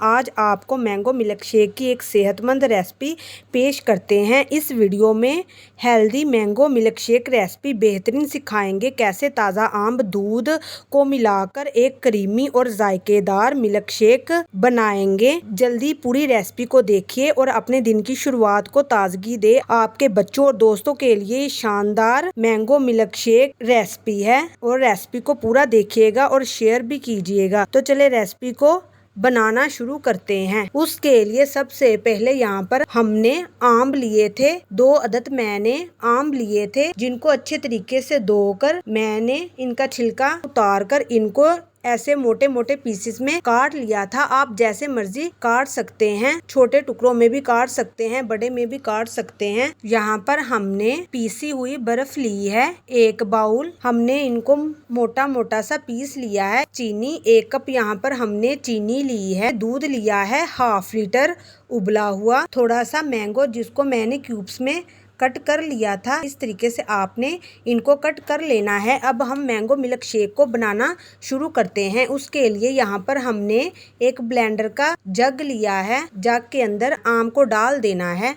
आज आपको mango milk shake की एक सेहतमंद रेसिपी पेश करते हैं। इस वीडियो में healthy mango milk shake recipe बेहतरीन सिखाएंगे कैसे ताज़ा आम दूध को मिलाकर एक क्रीमी और जायकेदार मिल्क शेक बनाएंगे। जल्दी पूरी रेसिपी को देखिए और अपने दिन की शुरुआत को ताजगी दे। आपके बच्चों और दोस्तों के लिए शानदार मैंगो मिल्क शेक रेसिपी है और रेसिपी को पूरा देखिएगा और शेयर भी कीजिएगा। तो चले रेसिपी को बनाना शुरू करते हैं। उसके लिए सबसे पहले यहाँ पर हमने आम लिए थे। 2 अदद मैंने आम लिए थे, जिनको अच्छे तरीके से धोकर मैंने इनका छिलका उतारकर इनको ऐसे मोटे मोटे पीसेस में काट लिया था। आप जैसे मर्जी काट सकते हैं, छोटे टुकड़ों में भी काट सकते हैं, बड़े में भी काट सकते हैं। यहाँ पर हमने पीसी हुई बर्फ ली है 1 बाउल, हमने इनको मोटा मोटा सा पीस लिया है। चीनी 1 कप यहाँ पर हमने चीनी ली है। दूध लिया है 1/2 लीटर उबला हुआ। थोड़ा सा मैंगो जिसको मैंने क्यूब्स में कट कर लिया था। इस तरीके से आपने इनको कट कर लेना है। अब हम मैंगो मिल्क शेक को बनाना शुरू करते हैं। उसके लिए यहाँ पर हमने एक ब्लेंडर का जग लिया है। जग के अंदर आम को डाल देना है।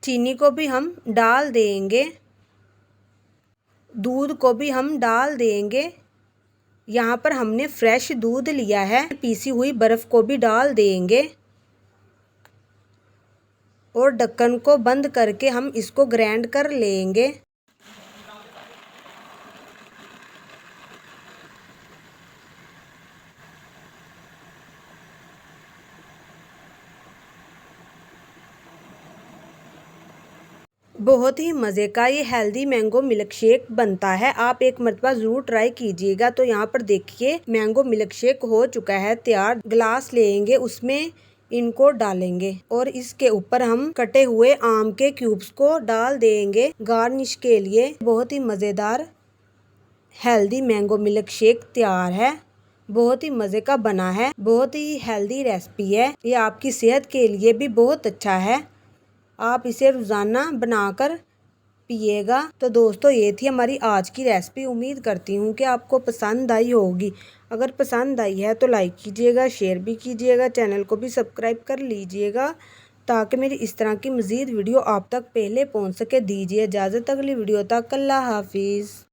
चीनी को भी हम डाल देंगे, दूध को भी हम डाल देंगे। यहाँ पर हमने फ्रेश दूध लिया है। पीसी हुई बर्फ को भी डाल देंगे और ढक्कन को बंद करके हम इसको ग्राइंड कर लेंगे। बहुत ही मज़े का ये हेल्दी मैंगो मिल्क शेक बनता है। आप एक मरतबा ज़रूर ट्राई कीजिएगा। तो यहाँ पर देखिए मैंगो मिल्क शेक हो चुका है तैयार। ग्लास लेंगे, उसमें इनको डालेंगे और इसके ऊपर हम कटे हुए आम के क्यूब्स को डाल देंगे गार्निश के लिए। बहुत ही मज़ेदार हेल्दी मैंगो मिल्क शेक तैयार है। बहुत ही मज़े का बना है, बहुत ही हेल्दी रेसिपी है। ये आपकी सेहत के लिए भी बहुत अच्छा है। आप इसे रोज़ाना बनाकर पिएगा। तो दोस्तों ये थी हमारी आज की रेसिपी। उम्मीद करती हूँ कि आपको पसंद आई होगी। अगर पसंद आई है तो लाइक कीजिएगा, शेयर भी कीजिएगा, चैनल को भी सब्सक्राइब कर लीजिएगा ताकि मेरी इस तरह की मज़ीद वीडियो आप तक पहले पहुँच सके। दीजिए इजाज़त, अगली वीडियो तक। अल्लाह हाफिज़।